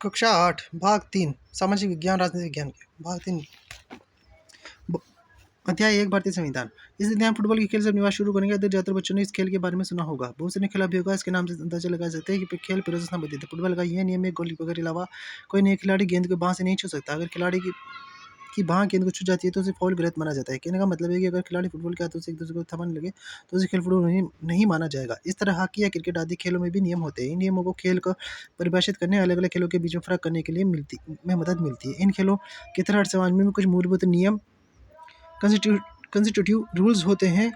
कक्षा 8 भाग 3 सामाजिक विज्ञान राजनीति विज्ञान के भाग 3 अध्याय 1 भारतीय संविधान। इस अध्याय में फुटबॉल के खेल से निवास शुरू करने के बाद ज्यादातर बच्चों ने इस खेल के बारे में सुना होगा। बहुत से ने खेला भी होगा। इसके नाम से अंदाजा लगा सकते हैं कि खेल प्रदर्शन संबंधित है। फुटबॉल का यह नियम है, गोलकीपर के अलावा कोई नया खिलाड़ी गेंद को बांह से नहीं छू सकता। अगर खिलाड़ी की बांह गेंद को छू जाती है तो उसे फाउल गलत माना जाता है। कहने का मतलब है कि अगर खिलाड़ी फुटबॉल के हाथों से एक दूसरे को थमाने लगे तो उसे खेल फुटबॉल नहीं माना जाएगा। इस तरह हॉकी या क्रिकेट आदि खेलों में भी नियम होते हैं। इन नियमों को खेल को परिभाषित करने, अलग अलग खेलों के बीच में फर्क करने के लिए मदद मिलती है। इन खेलों की तरह हर समाज में कुछ मूलभूत नियम कंस्टिट्यूटिव रूल्स होते हैं।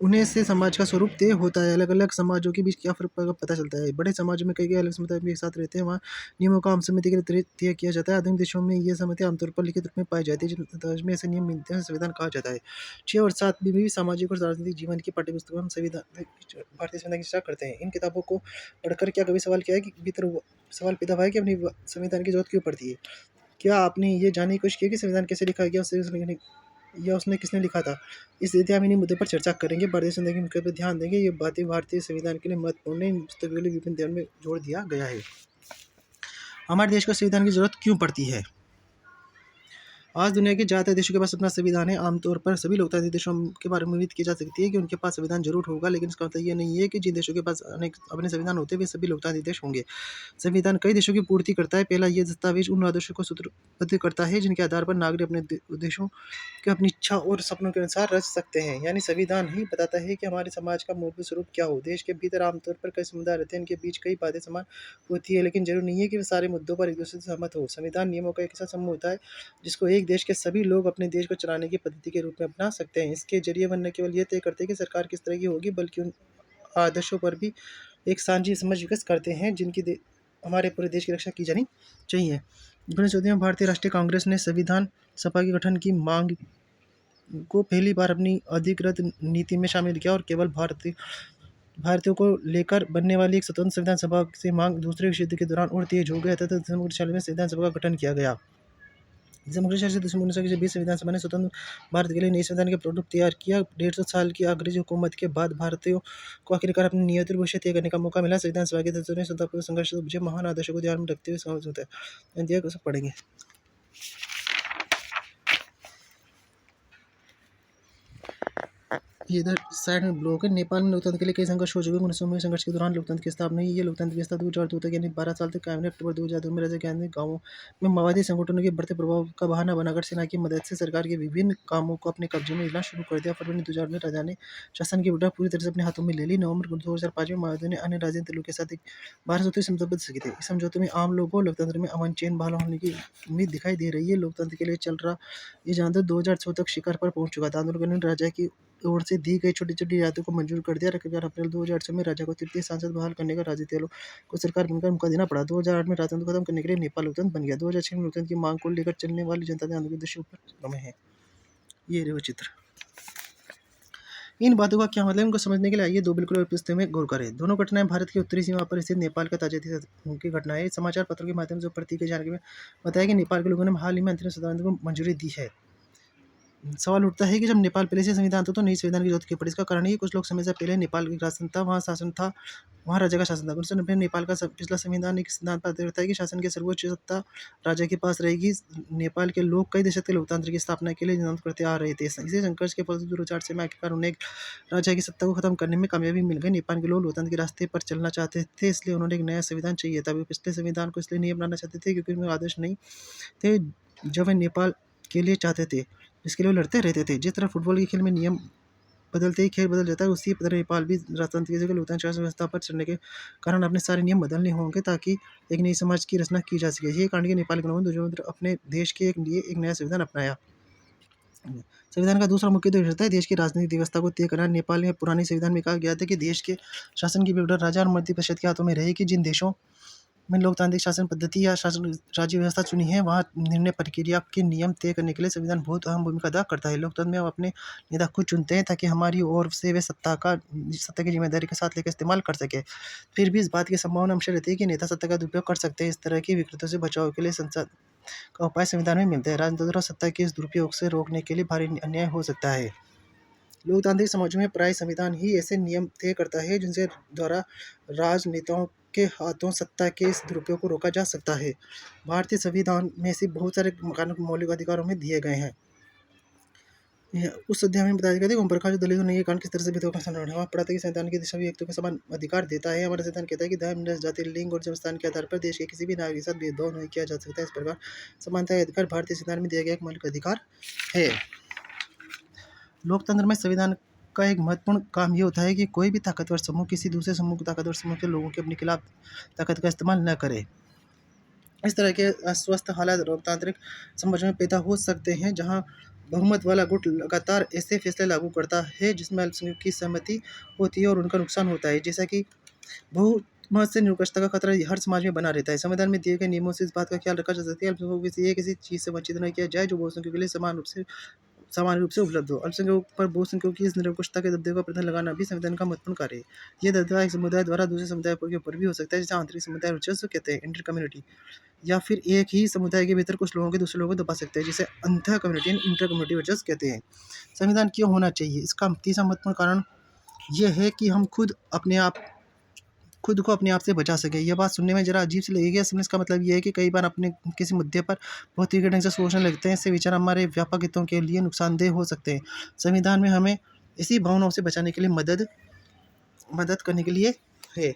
उन्हें से समाज का स्वरूप तय होता है। अलग अलग समाजों के बीच क्या फर्क पता चलता है। बड़े समाजों में कई अलग समुदाय एक साथ रहते हैं, वहाँ नियमों का आम सहमति के लिए तय किया जाता है। आधुनिक देशों में यह सहमति आमतौर पर लिखित रूप में पाई जाती है। जिन में ऐसे नियम मिलते हैं संविधान कहा जाता है। 6 और 7 में भी सामाजिक और राजनीतिक जीवन की पाठ्यपुस्तकों में हम भारतीय संविधान की चर्चा करते हैं। इन किताबों को पढ़कर क्या कभी सवाल किया है कि भीतर सवाल पैदा हुआ है कि अपनी संविधान की जरूरत क्यों पड़ती है? क्या आपने ये जानने की कोशिश की कि संविधान कैसे लिखा गया या उसने किसने लिखा था? इस अध्याय में इन्हीं मुद्दों पर चर्चा करेंगे। भारतीय संविधान के मुख्य पर ध्यान देंगे। ये बातें भारतीय संविधान के लिए महत्वपूर्ण है। इन पुस्तकों के लिए विभिन्न अध्यायों में जोड़ दिया गया है। हमारे देश को संविधान की जरूरत क्यों पड़ती है? आज दुनिया के ज़्यादातर देशों के पास अपना संविधान है। आमतौर पर सभी लोकतांत्रिक देशों के बारे में उम्मीद की जा सकती है कि उनके पास संविधान जरूर होगा, लेकिन इसका मतलब ये नहीं है कि जिन देशों के पास अपने संविधान होते हैं वे सभी लोकतांत्रिक देश होंगे। संविधान कई देशों की पूर्ति करता है। पहला, ये दस्तावेज उन आदर्शों को सूत्रबद्ध करता है जिनके आधार पर नागरिक अपने देशों के अपनी इच्छा और सपनों के अनुसार रच सकते हैं। यानी संविधान ही बताता है कि हमारे समाज का मूलभूत स्वरूप क्या हो। देश के भीतर आमतौर पर कई समुदाय रहते हैं, इनके बीच कई बातें समान होती है, लेकिन जरूरी नहीं है कि वे सारे मुद्दों पर एक दूसरे से सहमत हो। संविधान नियमों का एक ऐसा समूह होता है जिसको एक देश के सभी लोग अपने देश को चलाने की पद्धति के रूप में अपना सकते हैं। इसके जरिए वह न केवल ये तय करते हैं कि सरकार किस तरह की होगी, बल्कि उन आदर्शों पर भी एक साझी समझ विकसित करते हैं जिनकी हमारे पूरे देश की रक्षा की जानी चाहिए। 1914 में भारतीय राष्ट्रीय कांग्रेस ने संविधान सभा के गठन की मांग को पहली बार अपनी अधिकृत नीति में शामिल किया और केवल भारतीयों को लेकर बनने वाली एक स्वतंत्र संविधान सभा से मांग दूसरे विश्व युद्ध के दौरान और तेज हो गया था। दिसंबर 1946 में संविधान सभा का गठन किया गया। दिसंबर 1920 संविधान सभा ने स्वतंत्र भारत के लिए नई संविधान के प्रारूप तैयार किया। 150 साल की अंग्रेजी हुकूमत के बाद भारतीयों को आखिरकार अपनी नियत भविष्य तय करने का मौका मिला। संविधान सभा के सदस्यों ने स्वतंत्रता संघर्ष से महान आदर्शों को ध्यान में रखते हुए समझौता अध्याय को पढ़ेंगे। ये इधर साइड में ब्लॉक है। नेपाल में लोकतंत्र के लिए कई संघर्ष हो चुके हैं। 1900 में संघर्ष के दौरान लोकतंत्र की स्थापना हुई। ये लोकतंत्र व्यवस्था 2002 तक यानी 12 साल तक कायम रही। अक्टूबर 2002 में राजा ज्ञान ने गाँवों में माओवादी संगठनों के बढ़ते प्रभाव का बहाना बनाकर सेना की मदद से सरकार के विभिन्न कामों को अपने कब्जे में लेना शुरू कर दिया। फरवरी 2000 में राजा ने शासन की बुढ़ा पूरी तरह से अपने हाथों में ले ली। नवंबर 2005 में माओवादियों ने अन्य राजनीतिक दलों के साथ एक 12 सूत्री समझौता सके थे। इस समझौते में आम लोगों को लोकतंत्र में अमन चैन बहाल होने की उम्मीद दिखाई दे रही है। लोकतंत्र के लिए चल रहा ये आंदोलन 2006 तक शिखर पर पहुंच चुका था। आंदोलनकारियों ने राजा की ओर से दी गई छोटी छोटी रियायतों को मंजूर कर दिया। अप्रैल 2008 में राजा को तृतीय सांसद बहाल करने का राजनीतिक दलों को सरकार बनकर मौका देना पड़ा। 2008 में राजतंत्र खत्म करने के लिए नेपाल लोकतंत्र बन गया। 2006 में लोकतंत्र की मांग को लेकर चलने वाली जनता के आंदोलन के दृश्य ऊपर में है। ये रहे वो चित्र। इन बातों का क्या मतलब इनको समझने के लिए आइए दो बिल्कुल पुस्तक में गौर करें। दोनों घटनाएं भारत की उत्तरी सीमा पर स्थित नेपाल का ताजा इतिहास की घटना है। समाचार पत्रों के माध्यम से प्रतीक की जानकारी में बताया कि नेपाल के लोगों ने हाल ही में अंतरिम संविधान को मंजूरी दी है। सवाल उठता है कि जब नेपाल पहले से संविधान था तो नई संविधान की जरूरत क्यों पड़ी? इसका कारण है कि कुछ लोग समय से पहले नेपाल की शासन था, वहाँ राजा का शासन था। 1990 में नेपाल का पिछला संविधान एक सिद्धांत पर आधारित है कि शासन की सर्वोच्च सत्ता राजा के पास रहेगी। नेपाल के लोग कई दशक के लोकतंत्र की स्थापना के लिए निदान करते आ रहे थे। इसी संघर्ष के फलस्वरूप 2004 में आखिरकार उन्हें राजा की सत्ता को खत्म करने में कामयाबी मिल गई। नेपाल के लोग लोकतंत्र के रास्ते पर चलना चाहते थे, इसलिए उन्होंने एक नया संविधान चाहिए था। वे पिछले संविधान को इसलिए नहीं अपनाना चाहते थे क्योंकि उनमें आदर्श नहीं थे जो वे नेपाल के लिए चाहते थे, जिसके लिए लड़ते रहते थे। जिस तरह फुटबॉल के खेल में नियम बदलते ही खेल बदल जाता है, उसी तरह नेपाल भी राजतंत्र की जगह लोकतांत्रिक शासन व्यवस्था पर चलने के कारण अपने सारे नियम बदलने होंगे ताकि एक नई समाज की रचना की जा सके। यही कारण कि नेपाल के लोगों ने अपने देश के लिए एक नया संविधान अपनाया। संविधान का दूसरा मुख्य उद्देश्य होता है देश की राजनीतिक व्यवस्था को तय करना। नेपाल में पुराने संविधान में कहा गया था कि देश के शासन की बिगड़ राजा और मंत्री परिषद के हाथों में रहेगी। जिन देशों में लोकतांत्रिक शासन पद्धति या शासन राज्य व्यवस्था चुनी है, वहाँ निर्णय प्रक्रिया के नियम तय करने के लिए संविधान बहुत अहम भूमिका अदा करता है। लोकतंत्र में हम अपने नेता खुद चुनते हैं ताकि हमारी ओर से वे सत्ता की जिम्मेदारी के साथ लेकर इस्तेमाल कर सके। फिर भी इस बात की संभावना हमेशा रहती है कि नेता सत्ता का दुरुपयोग कर सकते हैं। इस तरह की विकृतियों से बचाव के लिए संसद का उपाय संविधान में मिलता है। राजतंत्र और सत्ता के इस दुरुपयोग से रोकने के लिए भारी अन्याय हो सकता है। लोकतांत्रिक समाजों में प्राय संविधान ही ऐसे नियम तय करता है जिनसे द्वारा राजनेताओं के हाथों सत्ता के इस दुरुपयोग को रोका जा सकता है। भारतीय संविधान में से बहुत सारे कानून मौलिक अधिकारों में दिए गए हैं। उस अध्याय में बताया गया था कि ओम प्रकाश दलितों ने ये कानून किस तरह से भेदभाव का सामना हुआ पड़ा था कि संविधान के सभी व्यक्तियों को समान अधिकार देता है। हमारा संविधान कहता है कि धर्म, नस्ल, जाति, लिंग और जन्मस्थान के आधार पर देश के किसी भी नागरिक के साथ भेदभाव नहीं किया जा सकता। इस प्रकार समानता का अधिकार भारतीय संविधान में दिया गया एक मौलिक अधिकार है। लोकतंत्र में संविधान का एक महत्वपूर्ण काम ये होता है कि कोई भी ताकतवर समूह किसी दूसरे समूह को ताकतवर समूह के लोगों के अपने खिलाफ ताकत का इस्तेमाल न करे। इस तरह के अस्वस्थ हालात लोकतांत्रिक समाज में पैदा हो सकते हैं जहां बहुमत वाला गुट लगातार ऐसे फैसले लागू करता है जिसमें अल्पसंख्यकों की सहमति होती है और उनका नुकसान होता है। जैसा कि बहुमत से निष्पक्षता का खतरा हर समाज में बना रहता है। संविधान में दिए गए नियमों से इस बात का ख्याल रखा जा सकता है कि अल्पसंख्यकों को किसी चीज़ से वंचित न किया जाए जो बहुसंख्यकों के लिए सामान्य रूप से उपलब्ध हो। अल्पसंख्यकों पर बहुसंख्यकों की इस निरंकुशता के दबदबे का प्रतिबंध लगाना भी संविधान का महत्वपूर्ण कार्य है। यह दबदबा एक समुदाय द्वारा दूसरे समुदाय के ऊपर भी हो सकता है, जिसे आंतरिक समुदाय वर्चस्व कहते हैं, इंटर कम्युनिटी, या फिर एक ही समुदाय के भीतर कुछ लोगों के दूसरे लोगों को दबा सकते हैं, जिसे अंतर कम्युनिटी इंटर कम्युनिटी वर्चस्व कहते हैं। संविधान क्यों होना चाहिए? इसका तीसरा महत्वपूर्ण कारण यह है कि हम खुद को अपने आप से बचा सके। यह बात सुनने में जरा अजीब सी लगेगी। असल में इसका मतलब यह है कि कई बार अपने किसी मुद्दे पर बहुत तीव्र ढंग से सोचने लगते हैं। इससे विचार हमारे व्यापक हितों के लिए नुकसानदेह हो सकते हैं। संविधान में हमें इसी भावनाओं से बचाने के लिए मदद करने के लिए है।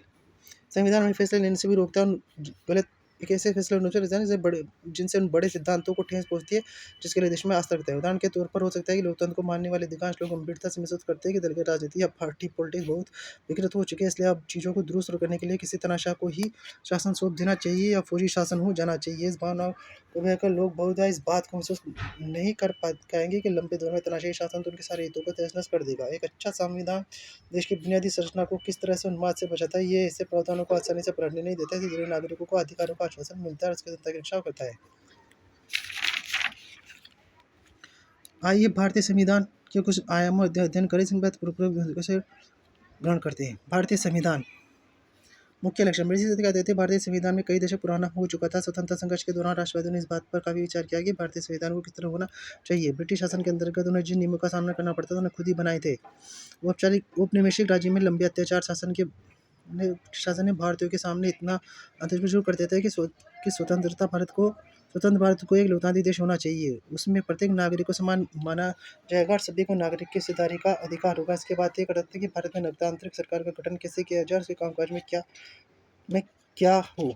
संविधान में फैसले लेने से भी रोकता है। गलत एक ऐसे फैसले जिनसे उन बड़े सिद्धांतों को ठेस पहुंचती है जिसके लिए देश में आस्था रखता है। उदाहरण के तौर पर हो सकता है कि लोकतंत्र को मानने वाले अधिकांश लोग गंभीरता से महसूस करते हैं कि दलगत राजनीति या पार्टी पॉलिटिक्स बहुत विकृत हो चुके हैं, इसलिए अब चीज़ों को दुरुस्त करने के लिए किसी तनाशा को ही शासन सौंप देना चाहिए या फौजी शासन हो जाना चाहिए। इस भावना को बहकर लोग बहुधा इस बात को महसूस नहीं कर पाएंगे कि लंबे दौर में तनाशाही शासन तो उनके सारे हितों को तहस-नहस कर देगा। एक अच्छा संविधान देश की बुनियादी संरचना को किस तरह से उन्माद से बचाता है, ये ऐसे प्रावधानों को आसानी से पलटने नहीं देता है। इससे जुड़े नागरिकों को अधिकारों का आश्वासन मिलता है और उसकी जनता की रक्षा करता है। आइए भारतीय संविधान के कुछ आयामों अध्ययन करें, जिन बात पूर्वक से ग्रहण करते हैं। भारतीय संविधान मुख्य लक्षण ब्रिटिश कहते थे भारतीय संविधान में कई दशक पुराना हो चुका था। स्वतंत्रता संघर्ष के दौरान राष्ट्रवादियों ने इस बात पर काफी विचार किया कि भारतीय संविधान को किस तरह होना चाहिए। ब्रिटिश शासन के अंतर्गत उन्हें जिन नियमों का सामना करना पड़ता था उन्हें खुद ही बनाए थे। औपचारिक औपनिवेशिक राज्य में लंबे अत्याचार शासन ने भारतीयों के सामने इतना अंतर्जुल शुरू कर देता है कि स्वतंत्र भारत को एक लोकतांत्रिक देश होना चाहिए। उसमें प्रत्येक नागरिक को समान माना जाएगा और सभी को नागरिक की हिस्सेदारी का अधिकार होगा। इसके बाद ये करते हैं कि भारत में लोकतांत्रिक सरकार का गठन कैसे किया जाए, उसके कामकाज में क्या हो।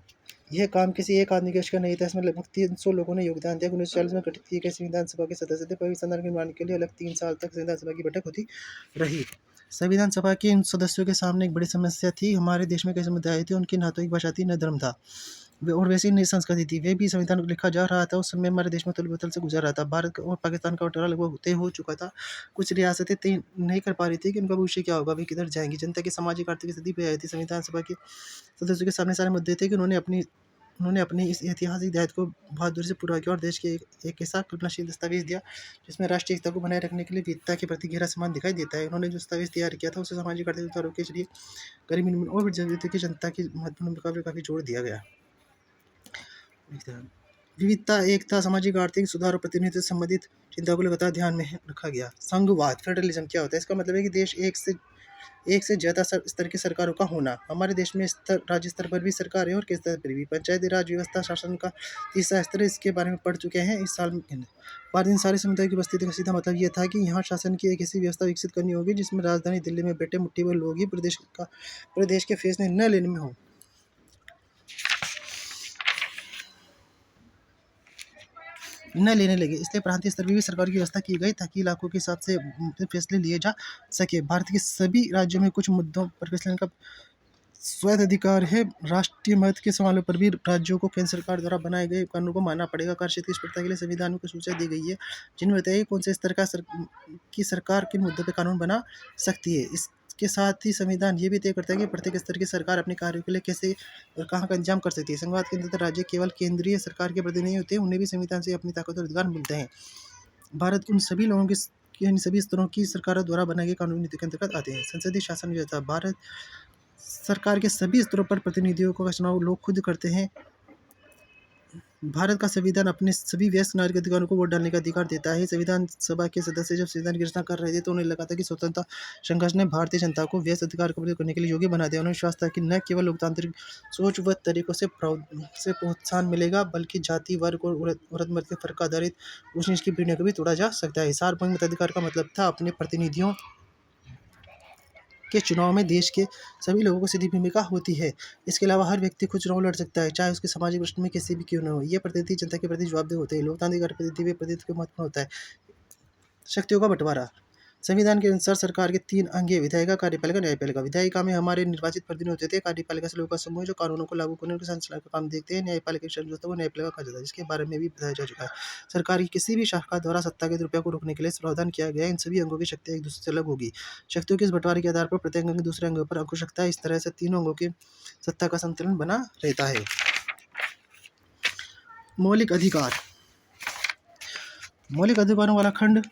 यह काम किसी एक आदमी के वश का नहीं था। इसमें लगभग 300 लोगों ने योगदान दिया। 1940 में गठित किए गए संविधान सभा के सदस्य थे। पहले संविधान के निर्माण के लिए अलग 3 साल तक संविधान सभा की बैठक होती रही। संविधान सभा के इन सदस्यों के सामने एक बड़ी समस्या थी। हमारे देश में कई समुदाय थे, उनकी न तो एक भाषा थी न धर्म था और वैसी नई संस्कृति थी। वे भी संविधान लिखा जा रहा था। उस समय हमारे देश में उथल पुथल से गुजर रहा था। भारत और पाकिस्तान का बंटवारा लगभग तय हो चुका था। कुछ रियासतें तय नहीं कर पा रही थी कि उनका भविष्य क्या होगा, वे किधर जाएंगी। जनता की सामाजिक आर्थिक स्थिति पे आई थी। संविधान सभा के सदस्यों के सामने सारे मुद्दे थे कि उन्होंने अपनी इस ऐतिहासिक दायित्व को बहादुरी से पूरा किया और देश के एक ऐसा कल्पनाशील दस्तावेज दिया जिसमें राष्ट्रीय एकता को बनाए रखने के लिए विविधता के प्रति गहरा सम्मान दिखाई देता है। उन्होंने जो दस्तावेज तैयार किया था उसे सामाजिक आर्थिक सुधारों के जरिए गरीब और जरूरत की जनता की महत्वपूर्ण भूमिका पर काफी जोर दिया गया। विविधता, एकता, सामाजिक आर्थिक सुधार और प्रतिनिधित्व संबंधित चिंता को लगातार ध्यान में रखा गया। संघवाद फेडरलिज्म क्या होता है? इसका मतलब है कि देश एक से ज्यादा स्तर की सरकारों का होना। हमारे देश में राज्य स्तर पर भी सरकार है और केंद्र स्तर पर भी। पंचायती राज व्यवस्था शासन का तीसरा स्तर, इसके बारे में पढ़ चुके हैं इस साल में। भारत इन सारे समुदाय की उपस्थिति का सीधा मतलब यह था कि यहाँ शासन की एक ऐसी व्यवस्था विकसित करनी होगी जिसमें राजधानी दिल्ली में बैठे मुट्ठी भर लोग ही प्रदेश के फैसले न लेने में हो न लेने लगे। इसलिए प्रांतीय स्तर पर भी सरकार की व्यवस्था की गई ताकि इलाकों के हिसाब से फैसले लिए जा सके। भारत के सभी राज्यों में कुछ मुद्दों पर फैसले का स्वाधिकार है। राष्ट्रीय महत्व के सवालों पर भी राज्यों को केंद्र सरकार द्वारा बनाए गए कानूनों को मानना पड़ेगा। कार्यक्षेत्र की स्पष्टता के लिए संविधान में कुछ सूचना दी गई है जिनमें बताया कि कौन से स्तर की सरकार किन मुद्दों पर कानून बना सकती है। इसके साथ ही संविधान ये भी तय करता है कि प्रत्येक स्तर की सरकार अपने कार्यों के लिए कैसे और कहाँ का इंतजाम कर सकती है। संघवाद के अंतर्गत राज्य केवल केंद्रीय सरकार के प्रतिनिधि होते हैं, उन्हें भी संविधान से अपनी ताकत और अधिकार मिलते हैं। भारत उन सभी लोगों के इन सभी स्तरों की सरकारों द्वारा बनाए गए कानूनी नीति के अंतर्गत आते हैं। संसदीय शासन व्यवस्था, भारत सरकार के सभी स्तरों पर प्रतिनिधियों का चुनाव लोग खुद करते हैं। भारत का संविधान अपने सभी वयस्क नागरिक अधिकारों को वोट डालने का अधिकार देता है। संविधान सभा के सदस्य जब संविधान की रचना कर रहे थे तो उन्हें लगा था कि स्वतंत्रता संघर्ष ने भारतीय जनता को वयस्क अधिकार का प्रयोग करने के लिए योग्य बना दिया। उन्हें विश्वास था कि न केवल लोकतांत्रिक सोच व तरीकों से प्रोत्साहन मिलेगा, बल्कि जाति, वर्ग और औरत मर्द के फर्क का आधारित ऊंच नीच की पीढ़ियों को भी तोड़ा जा सकता है। सार्वभौमिक मताधिकार का मतलब था अपने प्रतिनिधियों के चुनाव में देश के सभी लोगों को सीधी भूमिका होती है। इसके अलावा हर व्यक्ति खुद चुनाव लड़ सकता है, चाहे उसके सामाजिक प्रश्न में किसी भी क्यों न हो। ये प्रतिनिधि जनता के प्रति जवाबदेह होते हैं। लोकतांत्रिक प्रतिनिधित्व महत्वपूर्ण होता है। शक्तियों का बंटवारा। संविधान के अनुसार सरकार के 3 अंग हैं: विधायिका, कार्यपालिका, न्यायपालिका। विधायिका में हमारे निर्वाचित प्रतिनिधि होते थे। कार्यपालिका से लोगों का समूह जो कानूनों को लागू करने और शासन चलाने का काम देखते हैं। न्यायपालिका की संयोजकता को न्यायपालिका कहा जाता है, जिसके बारे में भी बताया जा चुका है। सरकार की किसी भी शाखा द्वारा सत्ता के दुरुपयोग को रोकने के लिए प्रावधान किया गया है। इन सभी अंगों की शक्तियाँ एक दूसरे से अलग होगी। शक्तियों के इस बंटवारे के आधार पर प्रत्येक अंग दूसरे अंगों पर अंकुश रखता है। इस तरह से तीनों अंगों की सत्ता का संतुलन बना रहता है। मौलिक अधिकार। मौलिक अधिकारों वाला खंड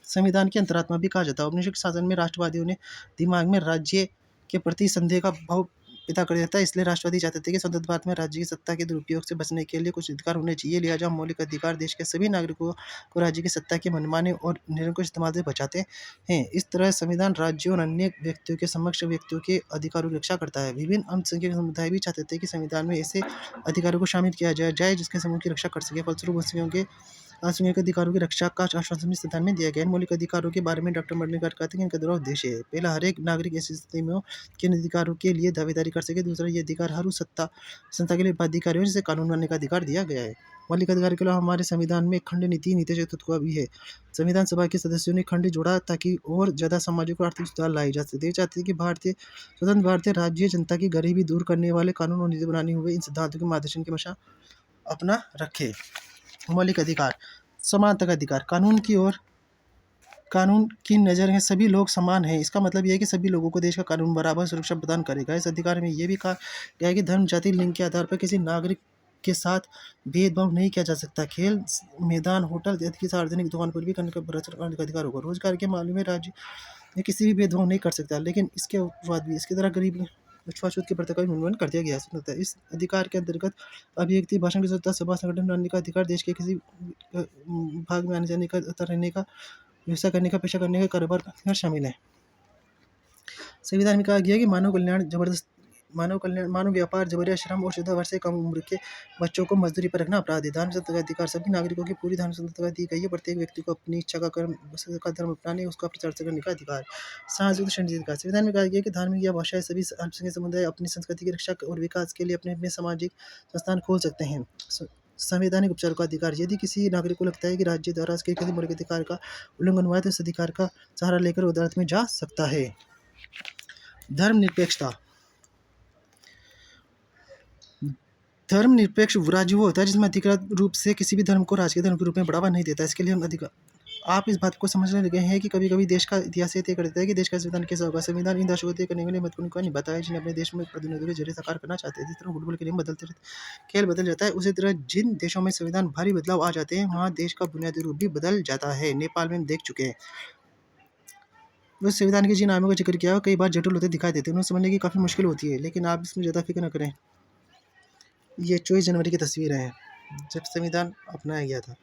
संविधान की अंतरात्मा भी कहा जाता है। औपनिवेशिक शासन में राष्ट्रवादियों ने दिमाग में राज्य के प्रति संदेह का भाव पैदा कर दिया था। इसलिए राष्ट्रवादी चाहते थे कि स्वतंत्र भारत में राज्य की सत्ता के दुरुपयोग से बचने के लिए कुछ अधिकार होने चाहिए। लिहाजा मौलिक अधिकार देश के सभी नागरिकों को राज्य की सत्ता के मनमाने और निरंकुश इस्तेमाल से बचाते हैं। इस तरह संविधान राज्यों और अन्य व्यक्तियों के समक्ष व्यक्तियों के अधिकारों की रक्षा करता है। विभिन्न अल्पसंख्यक समुदाय भी चाहते थे कि संविधान में ऐसे अधिकारों को शामिल किया जाए जिसके समूह की रक्षा कर सके। फलस्वरूप अल्पसंख्यक अधिकारों की रक्षा का आश्वासन भी संविधान में दिया गया है। इन मौलिक अधिकारों के बारे में डॉक्टर मंडलेकर कहते हैं कि इनका दोहरा उद्देश्य है: पहला, हर एक नागरिक ऐसी स्थिति में हो कि इन अधिकारों के लिए दावेदारी कर सके। दूसरा, ये अधिकार हर उस संस्था के लिए बाध्यकारी हो जिसे कानून बनाने का अधिकार दिया गया है। मौलिक अधिकार के अलावा हमारे संविधान में खंड नीति तत्व भी है। संविधान सभा के सदस्यों ने खंड जोड़ा ताकि और ज्यादा सामाजिक और आर्थिक सुधार लाए जा सके। चाहते थे कि स्वतंत्र भारतीय राज्य जनता की गरीबी दूर करने वाले कानून और नीति बनाने हुए इन सिद्धांतों के मार्गदर्शन की हमेशा अपना रखे। मौलिक अधिकार। समानता का अधिकार। कानून की नज़र में सभी लोग समान हैं। इसका मतलब यह है कि सभी लोगों को देश का कानून बराबर सुरक्षा प्रदान करेगा। इस अधिकार में यह भी कहा गया है कि धर्म, जाति, लिंग के आधार पर किसी नागरिक के साथ भेदभाव नहीं किया जा सकता। खेल मैदान, होटल आदि की सार्वजनिक दुकान पर भी करने का अधिकार होगा। रोजगार के मामले में राज्य में किसी भी भेदभाव नहीं कर सकता, लेकिन इसके बाद भी इसकी तरह गरीब छुआछूत की प्रथा का उल्लंघन कर दिया गया है। इस अधिकार के अंतर्गत अभिव्यक्ति, भाषण की स्वतंत्रता, सभा संगठन बनाने का अधिकार, देश के किसी भाग में आने जाने का, रहने का, व्यवसाय करने का, पेशा करने का, कारोबार शामिल है। संविधान में कहा गया है कि मानव व्यापार, जबरिया श्रम और 14 वर्ष से कम उम्र के बच्चों को मजदूरी पर रखना अपराध है। धार्मिक स्वतंत्रता का अधिकार। सभी नागरिकों की पूरी धार्मिक स्वतंत्रता दी गई है। प्रत्येक व्यक्ति को अपनी इच्छा का धर्म अपनाने, उसका प्रचार करने का अधिकार। सामाजिक अधिकार। संविधान में कहा गया है कि धार्मिक या भाषाएं सभी अल्पसंख्यक समुदाय अपनी संस्कृति की रक्षा और विकास के लिए अपने अपने सामाजिक संस्थान खोल सकते हैं। संवैधानिक उपचार का अधिकार। यदि किसी नागरिक को लगता है कि राज्य द्वारा उसके किसी मौलिक अधिकार का उल्लंघन हुआ है तो इस अधिकार का सहारा लेकर अदालत में जा सकता है। धर्मनिरपेक्षता। धर्मनिरपेक्ष राज्य वो होता है जिसमें अधिकृत रूप से किसी भी धर्म को राजकीय धर्म के रूप में बढ़ावा नहीं देता। इसके लिए हम आप इस बात को समझने लगे हैं कि कभी कभी देश का इतिहास तय कर देता है कि देश का संविधान कैसा होगा। संविधान इन दशकों को तय करने के लिए महत्वपूर्ण भूमिका निभाता है, जिन्हें अपने देश में प्रतिनिधियों के जरिए साकार करना चाहते हैं। जिस तरह फुटबॉल के नियम बदलते रहते, खेल बदल जाता है, उसी तरह जिन देशों में संविधान भारी बदलाव आ जाते हैं वहाँ देश का बुनियादी रूप भी बदल जाता है। नेपाल में हम देख चुके हैं। उस संविधान के जिन नामों का जिक्र किया कई बार जटिल होते दिखाई देते हैं, उन्हें समझने की काफ़ी मुश्किल होती है, लेकिन आप इसमें ज़्यादा फिक्र न करें। ये 24 जनवरी की तस्वीरें हैं जब संविधान अपनाया गया था।